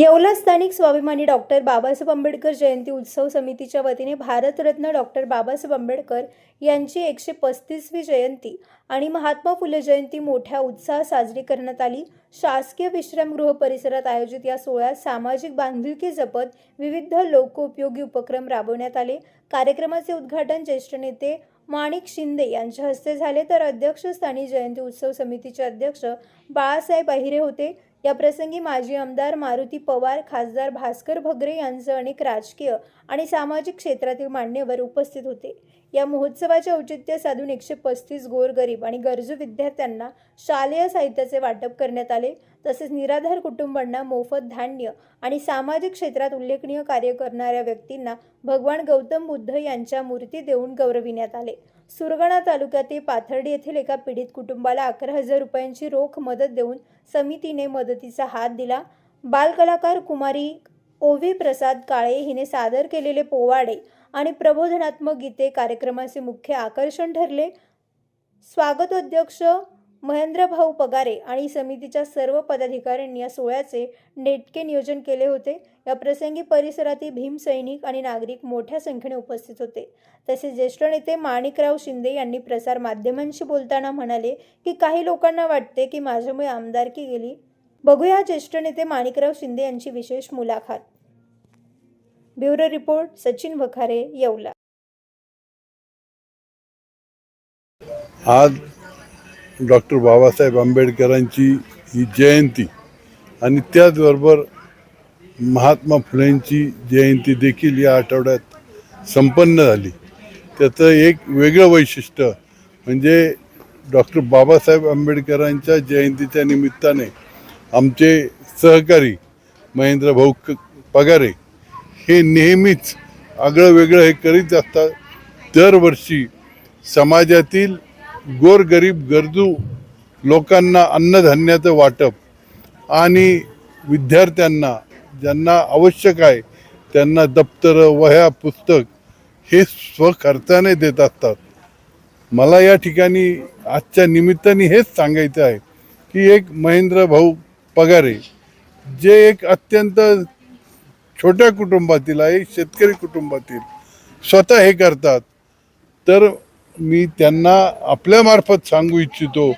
येवला स्थानिक स्वाभिमानी डॉक्टर बाबासाहेब आंबेडकर जयंती उत्सव समितीच्या वतीने भारतरत्न डॉक्टर बाबासाहेब आंबेडकर यांची 135वी जयंती आणि महात्मा फुले जयंती मोठ्या उत्साहात साजरी करण्यात आली। शासकीय विश्रामगृह परिसरात आयोजित या सोहळ्यात सामाजिक बांधिलकी जपत विविध लोकोपयोगी उपक्रम राबवण्यात आले। कार्यक्रमाचे उद्घाटन ज्येष्ठ नेते माणिक शिंदे यांच्या हस्ते झाले, तर अध्यक्षस्थानी जयंती उत्सव समितीचे अध्यक्ष बाळासाहेब अहिरे होते। या प्रसंगी माजी आमदार मारुती पवार, खासदार भास्कर भगरे यांसह अनेक राजकीय आणि सामाजिक क्षेत्रातील मान्यवर उपस्थित होते। या महोत्सवाचे औचित्य साधून 135 गोरगरीब आणि गरजू विद्यार्थ्यांना शालेय साहित्याचे वाटप करण्यात आले। तसेच निराधार कुटुंबांना मोफत धान्य आणि सामाजिक क्षेत्रात उल्लेखनीय कार्य करणाऱ्या व्यक्तींना भगवान गौतम बुद्ध यांच्या मूर्ती देऊन गौरविण्यात आले। सुरगाणा तालुक्यातील पाथर्डी येथील एका पीडित कुटुंबाला 11,000 रुपयांची रोख मदत देऊन समितीने मदतीचा हात दिला। बालकलाकार कुमारी ओवी प्रसाद काळे हिने सादर केलेले पोवाडे आणि प्रबोधनात्मक गीते कार्यक्रमाचे मुख्य आकर्षण ठरले। स्वागतोध्यक्ष महेंद्रभाऊ पगारे आणि समितीच्या सर्व पदाधिकाऱ्यांनी या सोहळ्याचे नेटके नियोजन केले होते। या प्रसंगी परिसरातील भीमसैनिक आणि नागरिक मोठ्या संख्येने उपस्थित होते। तसेच ज्येष्ठ नेते माणिकराव शिंदे यांनी प्रसार माध्यमांशी बोलताना म्हणाले की काही लोकांना वाटते की माझ्यामुळे आमदारकी गेली। बघूया ज्येष्ठ नेते माणिकराव शिंदे यांची विशेष मुलाखत। Bureau report Sachin Wakhare, Yeola. आज डॉक्टर बाबासाहेब आंबेडकरांची ही जयंती आणि त्याचबरोबर महात्मा फुलेंची जयंती देखील या आठवड्यात संपन्न झाली। त्याचं एक वेगळं वैशिष्ट्य म्हणजे डॉक्टर बाबासाहेब आंबेडकरांच्या जयंतीच्या निमित्ताने आमचे सहकारी महेंद्रभाऊ पगारे हे नेहमीच आगळं वेगळं हे करीत असतात। दरवर्षी समाजातील गोरगरीब गरजू लोकांना अन्नधान्याचं वाटप आणि विद्यार्थ्यांना ज्यांना आवश्यक आहे त्यांना दप्तरं, वह्या, पुस्तक हे स्वखर्चाने देत असतात। मला या ठिकाणी आजच्या निमित्ताने हेच सांगायचं आहे की एक महेंद्रभाऊ पगारे जे एक अत्यंत छोट्या कुटुंबातील आहे, शेतकरी कुटुंबातील स्वतः हे करतात, तर मी त्यांना आपल्यामार्फत सांगू इच्छितो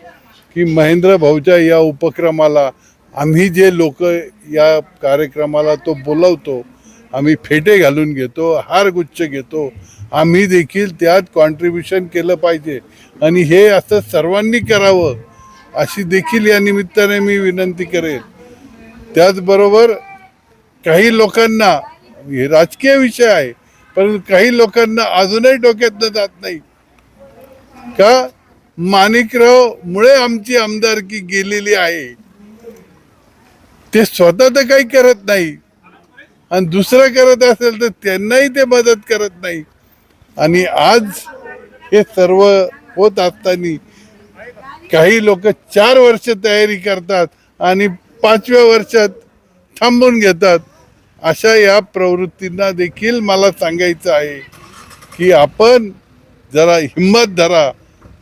की महेंद्र भाऊच्या या उपक्रमाला आम्ही जे लोक या कार्यक्रमाला तो बोलवतो, आम्ही फेटे घालून घेतो, हारगुच्छ घेतो, आम्ही देखील त्यात कॉन्ट्रीब्युशन केलं पाहिजे आणि हे असं सर्वांनी करावं अशी देखील या निमित्ताने मी विनंती करेन। त्याचबरोबर काही लोकांना हे राजकीय विषय आहे, परंतु काही लोकांना अजूनही डोक्यात जात नाही का माणिकराव मुळे आमची आमदारकी गेलेली आहे। ते स्वतः तर काही करत नाही आणि दुसरं करत असेल तर त्यांनाही ते मदत करत नाही आणि आज हे सर्व होत असताना काही लोक 4 वर्ष तयारी करतात आणि 5व्या वर्षात थांबून घेतात। अशा या प्रवृत्तींना देखील मला सांगायचं आहे की आपण जरा हिम्मत धरा,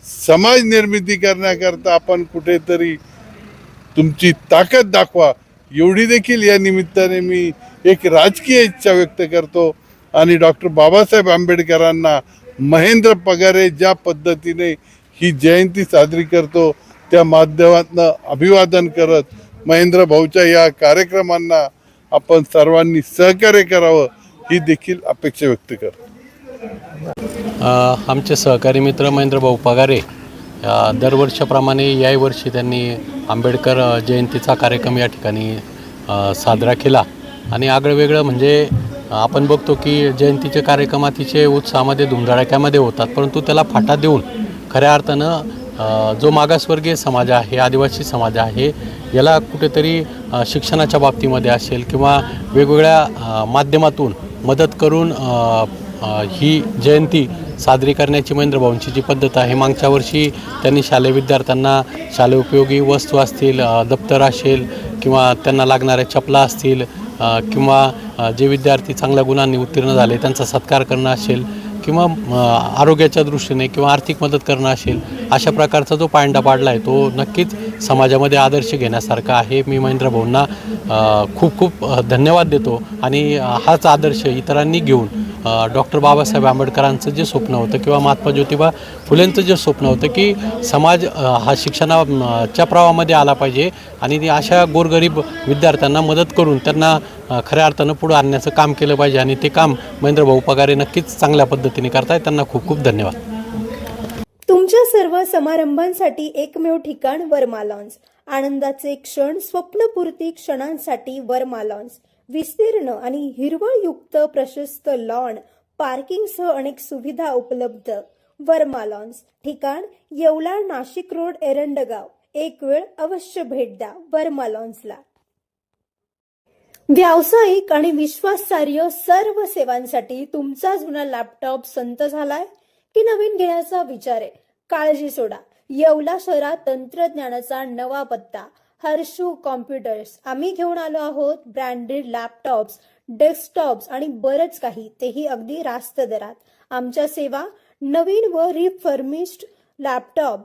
समाज निर्मिती करण्याकरता आपण कुठेतरी तुमची ताकद दाखवा, एवढी देखील या निमित्ताने मी एक राजकीय इच्छा व्यक्त करतो आणि डॉक्टर बाबासाहेब आंबेडकरांना महेंद्र पगारे ज्या पद्धतीने ही जयंती साजरी करतो त्या माध्यमातून अभिवादन करत महेंद्र भाऊच्या या कार्यक्रमांना आपण सर्वांनी सहकार्य करावं ही देखील अपेक्षा व्यक्त करतो। आमचे सहकारी मित्र महेंद्रभाऊ पगारे दरवर्षाप्रमाणे याही वर्षी त्यांनी आंबेडकर जयंतीचा कार्यक्रम या ठिकाणी साजरा केला आणि आगळं वेगळं म्हणजे आपण बघतो की जयंतीचे कार्यक्रम अतिशय उत्साहामध्ये धुमधडाक्यामध्ये होतात, परंतु त्याला फाटा देऊन खऱ्या अर्थानं जो मागासवर्गीय समाज आहे, आदिवासी समाज आहे, याला कुठेतरी शिक्षणाच्या बाबतीमध्ये असेल किंवा वेगवेगळ्या माध्यमातून मदत करून ही जयंती साजरी करण्याची महेंद्रभाऊंची जी पद्धत आहे, मागच्या वर्षी त्यांनी शालेय विद्यार्थ्यांना शालेय उपयोगी वस्तू असतील, दप्तर असेल किंवा त्यांना लागणाऱ्या चपला असतील किंवा जे विद्यार्थी चांगल्या गुणांनी उत्तीर्ण झाले त्यांचा सत्कार करणं असेल किंवा आरोग्याच्या दृष्टीने किंवा आर्थिक मदत करणं असेल, अशा प्रकारचा जो पायंडा पाडला आहे तो नक्कीच समाजामध्ये आदर्श घेण्यासारखा आहे. मी महेंद्र भाऊंना खूप खूप धन्यवाद देतो आणि हाच आदर्श इतरांनी घेऊन डॉक्टर बाबासाहेब आंबेडकरांचं जे स्वप्न होतं किंवा महात्मा ज्योतिबा फुलेंचं जे स्वप्न होतं की समाज हा शिक्षणाच्या प्रवाहामध्ये आला पाहिजे आणि अशा गोरगरीब विद्यार्थ्यांना मदत करून त्यांना खऱ्या अर्थानं पुढं आणण्याचं काम केलं पाहिजे आणि ते काम महेंद्र भाऊ पगारे नक्कीच चांगल्या पद्धतीने करतायत. त्यांना खूप खूप धन्यवाद. तुमच्या सर्व समारंभांसाठी एकमेव ठिकाण वर्मा लॉन्स. आनंदाचे क्षण, स्वप्नपूर्ती क्षणांसाठी वर्मा लॉन्स. विस्तीर्ण आणि हिरवळयुक्त प्रशस्त लॉन, पार्किंगसह अनेक सुविधा उपलब्ध. वर्मा लॉन्स. ठिकाण येवला, नाशिक रोड, एरंडगाव. एक वेळ अवश्य भेट द्या वर्मा लॉन्सला. व्यावसायिक आणि विश्वासार्ह सर्व सेवांसाठी तुमचा जुना लॅपटॉप संत झालाय की नवीन घेण्याचा विचार आहे? काळजी सोडा. येवला शहरात तंत्रज्ञानाचा नवा पत्ता, हर्षू कॉम्प्युटर्स. आम्ही घेऊन आलो आहोत ब्रँडेड लॅपटॉप्स, डेस्कटॉप्स आणि बरंच काही, तेही अगदी रास्त दरात. आमच्या सेवा नवीन व रिफर्मिश्ड लॅपटॉप,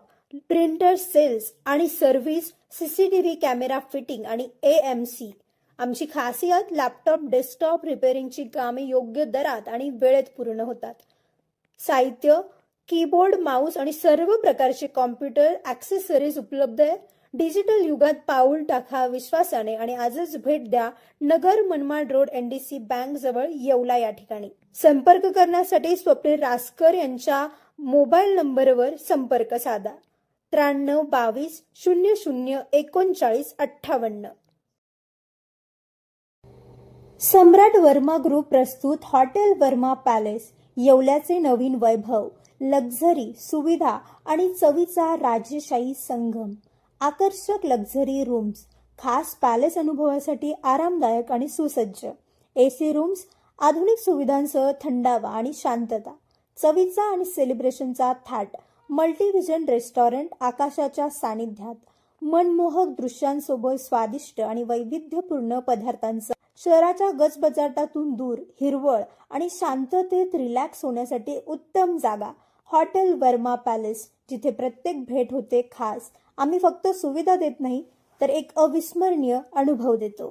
प्रिंटर सेल्स आणि सर्व्हिस, सीसीटीव्ही कॅमेरा फिटिंग आणि AMC. आमची खासियत लॅपटॉप डेस्कटॉप रिपेअरिंगची कामे योग्य दरात आणि वेळेत पूर्ण होतात. साहित्य, कीबोर्ड, माऊस आणि सर्व प्रकारचे कॉम्प्युटर ॲक्सेसरीज उपलब्ध आहे. डिजिटल युगात पाऊल टाका विश्वासाने आणि आजच भेट द्या Nagar Manmad road, NDC bank जवळ, येवला या ठिकाणी. संपर्क करण्यासाठी स्वप्नील रासकर यांच्या मोबाईल नंबरवर संपर्क साधा. 93 22 00 39 58. सम्राट वर्मा ग्रुप प्रस्तुत हॉटेल वर्मा पॅलेस. येवल्याचे नवीन वैभव, लक्झरी, सुविधा आणि चवीचा राजेशाही संगम. आकर्षक लक्झरी रूम्स, खास पॅलेस अनुभवासाठी आरामदायक आणि सुसज्ज AC रूम्स, आधुनिक सुविधांसह थंडावा आणि शांतता. चवीचा आणि सेलिब्रेशनचा थाट, मल्टीव्हिजन रेस्टॉरंट आकाशाच्या सानिध्यात. मनमोहक दृश्यांसोबत स्वादिष्ट आणि वैविध्यपूर्ण पदार्थांचा. शहराच्या गजबजाटातून दूर, हिरवळ आणि शांततेत रिलॅक्स होण्यासाठी उत्तम जागा. हॉटेल वर्मा पॅलेस, जिथे प्रत्येक भेट होते खास. आम्ही फक्त सुविधा देत नाही तर एक अविस्मरणीय अनुभव देतो.